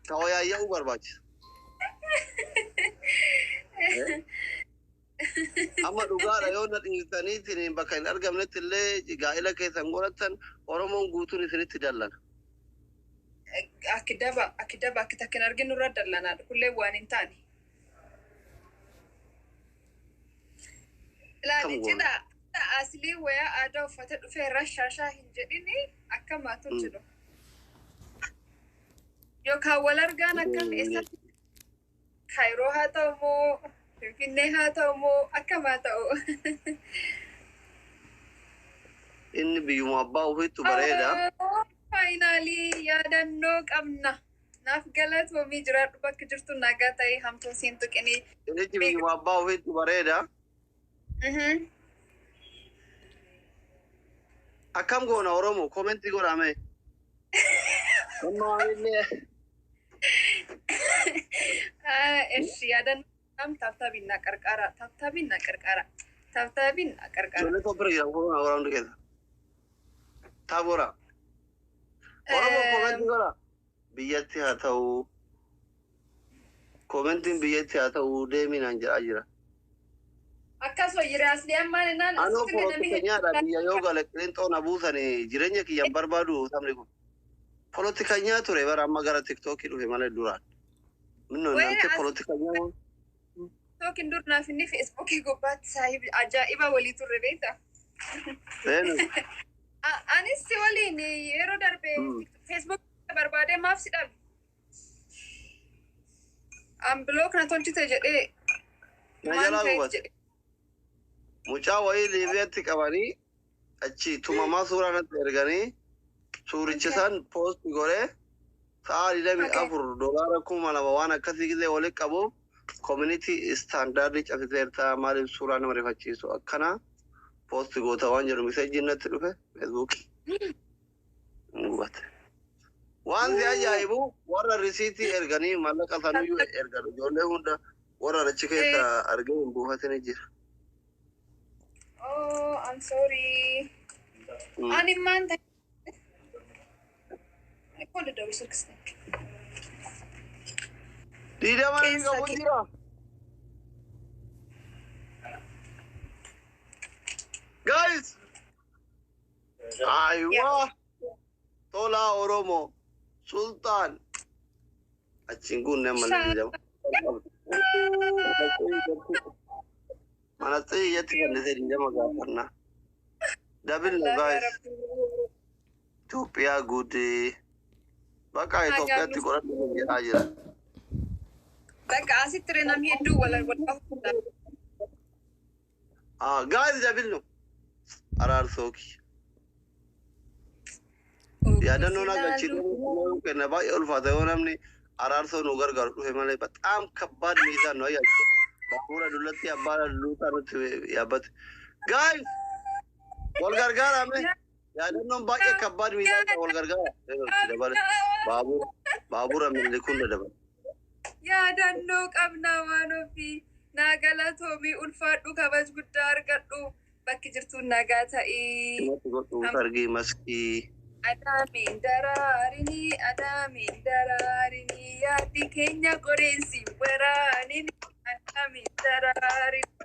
Kawaya ya barbaach. Amma dhugaadha yoo na dhiirtaniitiin bakka hin argamnetti illee gaa'ela keessan godhatan Oromoon guutuun isinitti dallana. Akidaba akka takkin arginu irra dallanaadha. Kullee waan hin taane. Ilaali cidha aslii wayaa aadaa uffata dhufee irra shaashaa hin jedhini akka maatuun jedhu. Yookaan wal argaan akkam eessatti Kaayiroo haa ta'u moo Finfinnee haa ta'u moo akkamaa ta'u. Inni biyyuma abbaa ofiitu bareeda. Faayinaalii yaadannoo qabna. Naaf galatoomii jiraadhu bakka jirtu nagaa ta'ee hamtuu siin tuqinii. Inni biyyuma abbaa ofiitu bareeda. Akkam goona Oromoo koomenti godhame. Eshi yaadannoo taabtaabinaa qarqara. Jolle kopira jira koona waraandu keessa. Taabora. Oromoo koomenti godha. Biyyatti haa ta'u. Koomentiin biyyatti haa ta'u deeminaan jedhaa jira. Akkasuma jiraasni ammaan innaan Anoo polotikanyaadha biyya yoo gale qileenxoon abuusanii jireenya kiyyan barbaadu sabni kun. Polotikanyaa ture bara amma gara TikTokii dhufe malee duraan. Minno naante polotikanyaa. TikTokiin dur naaf inni Feesbuukii gubbaatti saahibi ajaa'iba walii turre beektaa? Anis si waliin yeroo darbe Feesbuukii barbaadee maaf si dhabe? Ambiloo kana tolchite jedhee maal ta'e jedhe. Mucaa wayii Liibiyaatti qabanii achi tumamaa suuraa natti erganii suuricha san poosti godhee sa'a 24 doolaara 2,000 waan akkasii gisee walitti qabu community standardii cabsiteerta maaliif suuraa nama rifachiisu akkana poosti goota waan jedhu miseejjiin natti dhufe feesbuukii. Waan si ajaa'ibu warra risiitii erganii mallaqa sanuyyuu ergan ijoollee hunda warra achi keessa argee hin buufatanii jira. Oh, I'm sorry. Ani man I called it over 16. Tidak mana kamu jira? Guys, aywa, Tola Oromo, Sultan. Acinggun yang mana jam? Mana tuh ya tidak ada jam agak pernah. Double guys. Ethiopia good. Baka Ethiopia ti koran ni aja. Baka asit renam hidu wala wala. Guys double no. Arar soki. Ya dan nona kecil no kena ba ulfa da namni arar so no gargar duhe male batam kabad mizan no ya. Bakura dulati abara luta no ya bat. Guys wal gargar ame ya dan non ba kabad mizan wal gargar. Dabar babur ame lekunda dabar. Ya dan no qabna wanofi nagala tomi ulfa du kabaj gudar gaddu bakki jirtu nagaa ta'i. Targi maski. Adamin dararini yaadi keenya gorensi waraanini adamin dararini.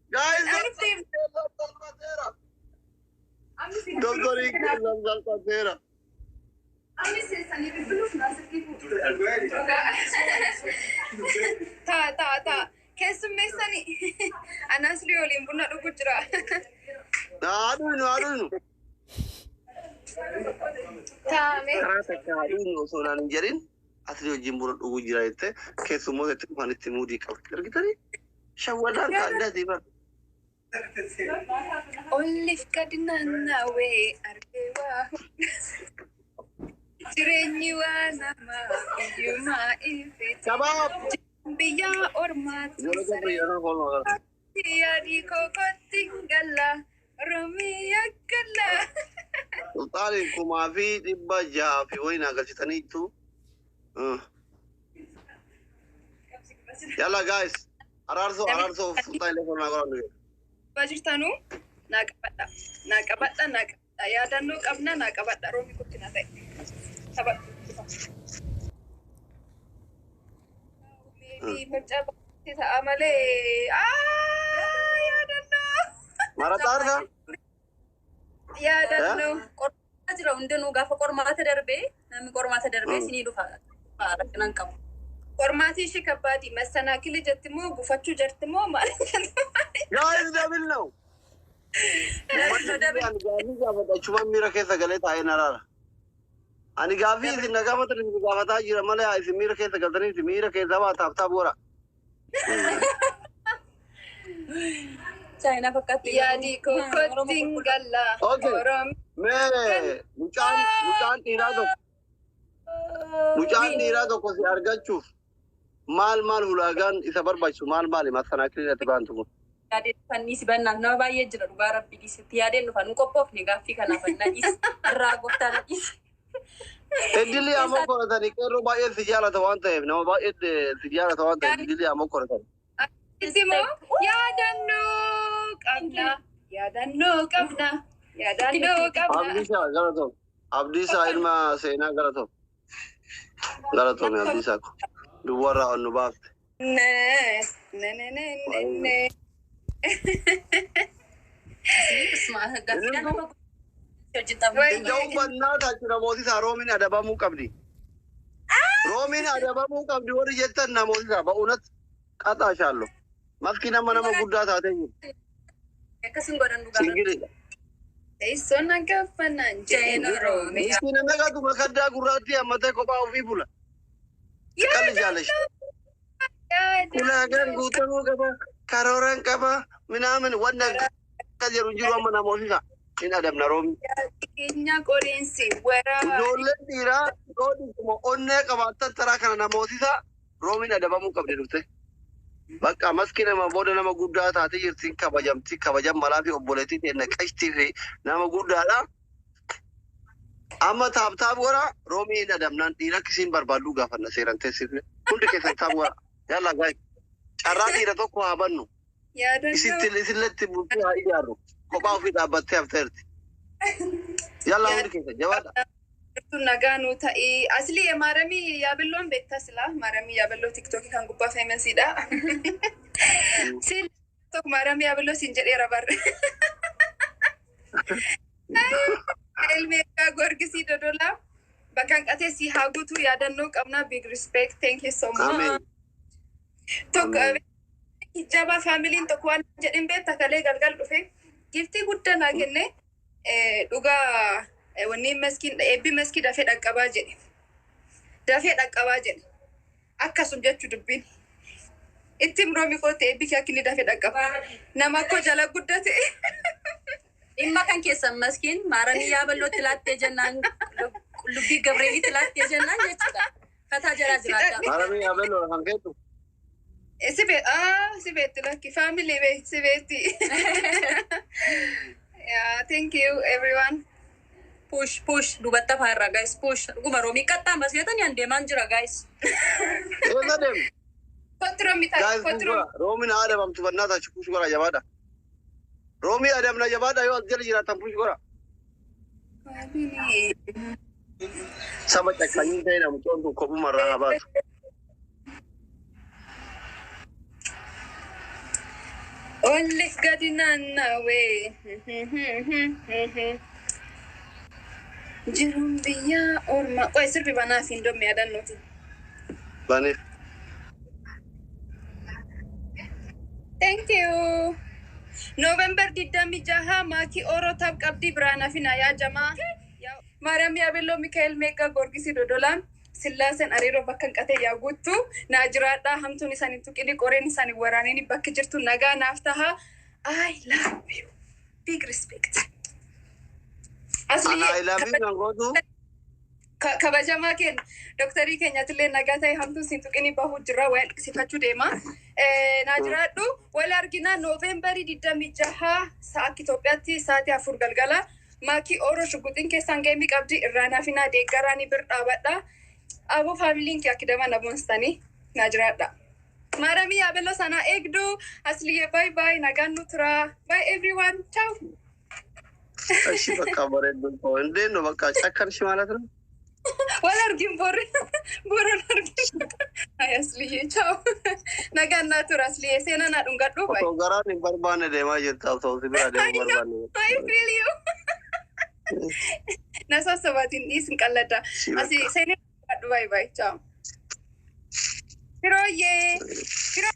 Guys, Doctor Ike Salvatera. Ta. Keessummeessani anas liyooliin buna dhugu jira. Aduunu. Taame. Karaa takka aduunu osoo naan hin jedhin asii wajjin buna dhugu jira jettee keessummoota itti dhufan itti muudii qabdi. Argitanii shawwadaan taa'addaati bara. Oliif gadi naannawee argee waa jireenyi waa namaa iyyumaa ifeeti. Kabaab. Biyya ormaatu yaadii kokotti galla Oromiyaa galla. Sultaani kumaa fi 600 fi wayii na galchitaniitu. Yalla guys, araarso sultaani lefoon naa godhan. Bajirtanu naa qabadha yaadannoo qabna naa qabadha roomi kutti na ta'e. Amale. Ya danno. Maratarga. Ya danno. Jira hundinuu gaafa qormaata darbee namni qormaata darbee sinii dhufa rakkinaan qabu. Qormaati ishee kabbaati masanaakili jetti moo gufachuu jirti moo maal? Guys, double no. Cuma mira keessa galee taa'ee naraara. Ani gaaffii isin nagaa mata isin gaafataa jira malee isin miira keessa galtanii isin miira keessa baataaf boora. Chaayinaa fakkaatti. Yaadi kokkottiin galla. Mee mucaan dhiiraa tokko si argachuuf maal ulaagaan isa barbaachisu maal masanaakili irratti baantu kun. Yaadeen fanniisi bannaaf nama baay'ee jira dhugaa rabbi dhiisitti yaadeen dhufa nu qophoofne gaaffii kanaaf nadhiis irraa gooftaa nadhiis. Eddilli ammoo qoratanii qeerroo baay'ee si jaalata waan ta'eef nama baay'ee si jaalata waan ta'eef eddilli ammoo qoratanii. Isimoo yaadannoo qabna. Abdiisaa ilma seenaa galatoom. Galatoome Abdiisaa ko. Duwwarraa on nu baafte. Ija'uu bannaa taachuu namooti isaa roomiin adabamuu qabdi. Roomiin adabamuu qabdi warri jettan namooti isaa ba'uunatti qaxaa shaallo. Maskii nama guddaa taatee jiru. Akkasiin godhan dhugaa. Singilidha. Teessoon gaafannaan jeen Oromiyaa. Miskiin nama gatuma kaddaa gurraatti hammatee kophaa ofii bula. Qalli jaalashi. Ulaagaan guutamuu qaba. Karooran qaba. Minaamin wanna akka jiru jiru amma namooti isaa. In adabna roomi. Keenya qoriinsi waraabaa. Ijoolleen dhiiraa yoo dhuguma onnee qabaattan taraa kana namooti isaa roomiin adabamuu qabdi dhufte. Bakka maskii nama booda nama guddaa taatee jirti kabajam malaa fi obboleettii ta'e naqashtii fi nama guddaadha. Amma taaptaap wara roomii hin adabnaan dhiira kisiin barbaaduu gaafanna seeran teessifne. Hundi keessan taap wara. Yalla gaay. Carraa dhiira tokko haa bannu. Isilletti bultuu haa ijaarru. Kophaa ofii dhaabbattee hafteerti. Yalla hundi keessan jabaadha. Nagaanu ta'ee asli maaramii yaaballoon beektaa silaa maaramii yaaballoo tiktookii kan gubbaa feemansiidha. Siin tokko maaramii yaaballoo siin jedheera barre. Ilmeekaa gorgisii dodolaa bakka qatee si haa guutuu yaadannoo qabnaa big respect thank you so much. Tokko hijaba faamiliin tokko waan jedhin beekta kalee galgal dhufe giftii guddaa naa kenne dhugaa. Wanni maskiin eebbi maskii dafee dhaqqabaa jedhe. Akkasum jechuu dubbiin. Itti miroomi koote eebbi kee akkinni dafee dhaqqabaa. Nama akkoo jala guddate. Dhimma kan keessan maskiin maaramii yaaballootti laattee jennaan qullubbii gabreelitti laattee jennaan jechuudha. Fataa jalaa jiraata. Maaramii yaaballoo kan keessu. Sibeetti lakki family be sibeetti. Yeah, thank you everyone. Push dubatta faarra guys push dhuguma roomii qaxxaa maskeetan yaan deemaan jira guys. Eessa deemu? Kottiroo mitaa kottiroo. Roomiin adabamtu bannaa taachi push gora jabaadha. Roomii adabna jabaadha yoo as jala jiraatan push gora. Saba cakkanii ta'e namtoon kun kophuma irraa haa baatu. Olli gadi naannawee. Jiruun biyyaa ormaa. Qoy sirbi banaa fi hindomme yaadannooti. Baneef. Thank you. November 26 maakii Orootaaf qabdii biraanaa fi naayaa jamaa. Maaramii Yaabelloo Mikaa'el Meeqaa Goorgisii Dodolaan Sillaasen Ariiroo bakka qatee yaa guuttu naa jiraadhaa hamtuun isaanii tuqini qoreen isaanii waraanini bakki jirtu nagaa naaf taha. I love you. Big respect. I love you nangootu. Kabajamaa keenya doktarii keenyaatillee nagaa ta'e hamtuun siin tuqini bahuu jirra waan dhiqsifachuu deema. Naa jiraadhu wal arginaa Noovembarii 26 sa'a Itoophiyaatti sa'aatii 4 galgala. Maakii Oroo shuguxiin keessaan geemii qabdi irraanaa fi naa deeggaraanii bir dhaabadha. Aboo faamiliin kee akkidama na boonstanii naa jiraadha. Maaramii Yaabelloo sanaa eegdu asliyyee bye bye nagaan nu tura. Bye everyone. Ciao. Ashi bakka bareedduu ta'u. Indeen no bakka cakkan shi ማለት ነው. Wala argin boron argin. Ay asliye ciao. Naganna tur asliye sena na dungadhu bai. Otoo garaan hin barbaanne deemaa jirta osoo si bira deemuu barbaanne. I feel you. Nasa sabatin isin qallada. Asi sena dungadhu bai bai ciao. Hiroye. Hiro